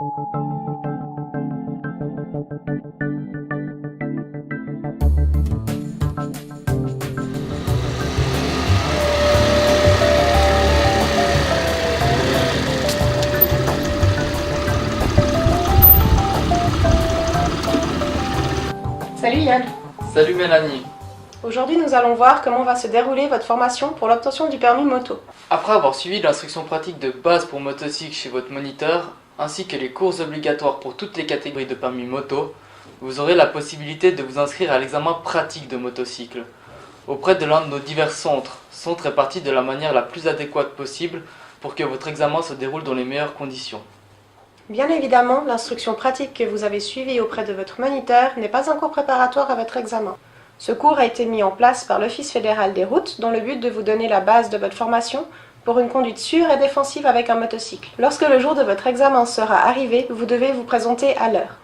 Salut Yann. Salut Mélanie. Aujourd'hui nous allons voir comment va se dérouler votre formation pour l'obtention du permis moto. Après avoir suivi l'instruction pratique de base pour motocycle chez votre moniteur, ainsi que les cours obligatoires pour toutes les catégories de permis moto, vous aurez la possibilité de vous inscrire à l'examen pratique de motocycle auprès de l'un de nos divers centres répartis de la manière la plus adéquate possible pour que votre examen se déroule dans les meilleures conditions. Bien évidemment, l'instruction pratique que vous avez suivie auprès de votre moniteur n'est pas un cours préparatoire à votre examen. Ce cours a été mis en place par l'Office fédéral des routes dans le but de vous donner la base de votre formation pour une conduite sûre et défensive avec un motocycle. Lorsque le jour de votre examen sera arrivé, vous devez vous présenter à l'heure.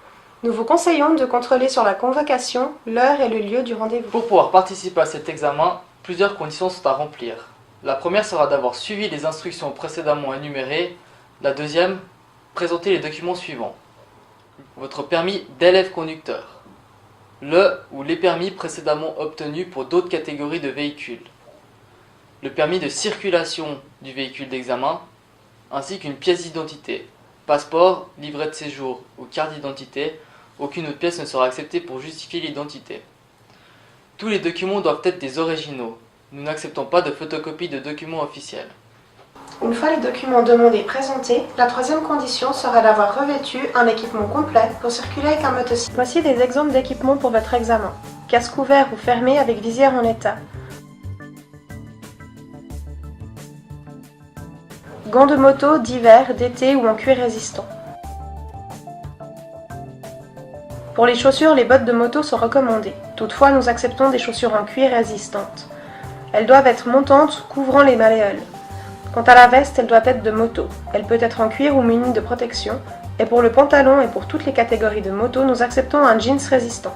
Nous vous conseillons de contrôler sur la convocation l'heure et le lieu du rendez-vous. Pour pouvoir participer à cet examen, plusieurs conditions sont à remplir. La première sera d'avoir suivi les instructions précédemment énumérées. La deuxième, présenter les documents suivants. Votre permis d'élève conducteur. Le ou les permis précédemment obtenus pour d'autres catégories de véhicules. Le permis de circulation du véhicule d'examen, ainsi qu'une pièce d'identité. Passeport, livret de séjour ou carte d'identité. Aucune autre pièce ne sera acceptée pour justifier l'identité. Tous les documents doivent être des originaux. Nous n'acceptons pas de photocopie de documents officiels. Une fois les documents demandés présentés, la troisième condition sera d'avoir revêtu un équipement complet pour circuler avec un motocycle. Voici des exemples d'équipements pour votre examen. Casque ouvert ou fermé avec visière en état. Gants de moto d'hiver, d'été ou en cuir résistant. Pour les chaussures, les bottes de moto sont recommandées. Toutefois, nous acceptons des chaussures en cuir résistantes. Elles doivent être montantes, couvrant les malléoles. Quant à la veste, elle doit être de moto. Elle peut être en cuir ou munie de protection. Et pour le pantalon et pour toutes les catégories de moto, nous acceptons un jeans résistant.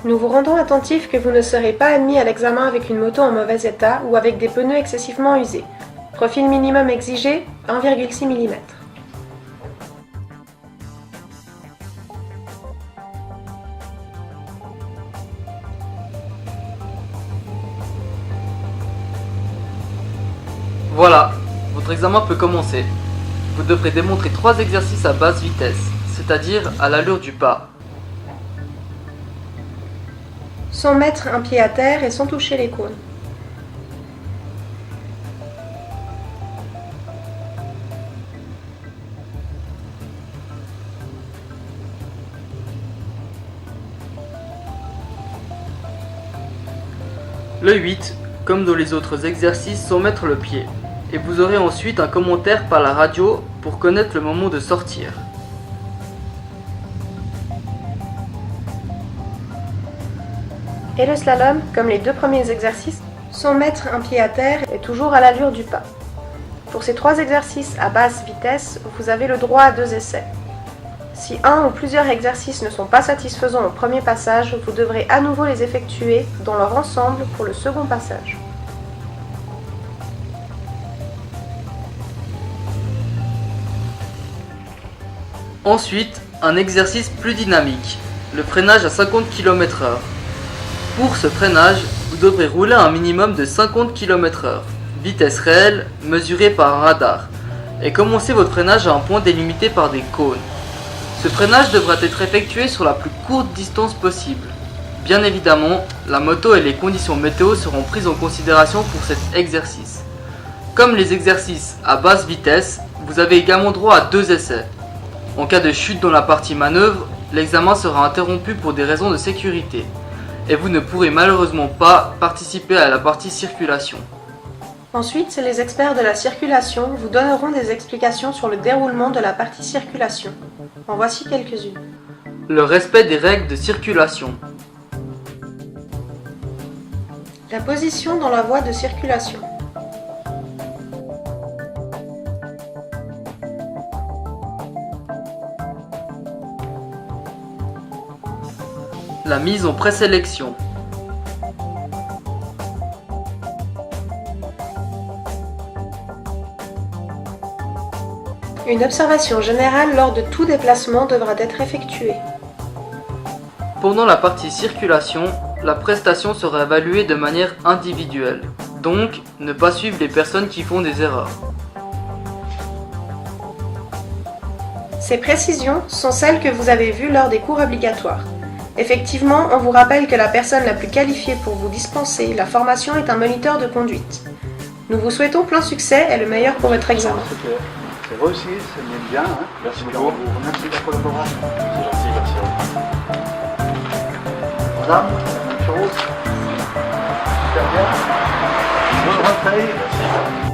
Nous vous rendons attentif que vous ne serez pas admis à l'examen avec une moto en mauvais état ou avec des pneus excessivement usés. Profil minimum exigé, 1,6 mm. Voilà, votre examen peut commencer. Vous devrez démontrer 3 exercices à basse vitesse, c'est-à-dire à l'allure du pas. Sans mettre un pied à terre et sans toucher les cônes. Le 8, comme dans les autres exercices, sans mettre le pied. Et vous aurez ensuite un commentaire par la radio pour connaître le moment de sortir. Et le slalom, comme les 2 premiers exercices, sans mettre un pied à terre et toujours à l'allure du pas. Pour ces 3 exercices à basse vitesse, vous avez le droit à 2 essais. Si un ou plusieurs exercices ne sont pas satisfaisants au premier passage, vous devrez à nouveau les effectuer dans leur ensemble pour le second passage. Ensuite, un exercice plus dynamique, le freinage à 50 km/h. Pour ce freinage, vous devrez rouler à un minimum de 50 km/h, vitesse réelle mesurée par un radar, et commencer votre freinage à un point délimité par des cônes. Ce freinage devra être effectué sur la plus courte distance possible. Bien évidemment, la moto et les conditions météo seront prises en considération pour cet exercice. Comme les exercices à basse vitesse, vous avez également droit à 2 essais. En cas de chute dans la partie manœuvre, l'examen sera interrompu pour des raisons de sécurité et vous ne pourrez malheureusement pas participer à la partie circulation. Ensuite, les experts de la circulation vous donneront des explications sur le déroulement de la partie circulation. En voici quelques-unes. Le respect des règles de circulation. La position dans la voie de circulation. La mise en présélection. Une observation générale lors de tout déplacement devra être effectuée. Pendant la partie circulation, la prestation sera évaluée de manière individuelle. Donc, ne pas suivre les personnes qui font des erreurs. Ces précisions sont celles que vous avez vues lors des cours obligatoires. Effectivement, on vous rappelle que la personne la plus qualifiée pour vous dispenser la formation est un moniteur de conduite. Nous vous souhaitons plein succès et le meilleur pour votre examen. C'est réussi, c'est bien. Hein. Merci beaucoup. Merci de la collaboration. C'est gentil, merci. Madame, la même chose. Super bien. Bonne rentrée. Merci.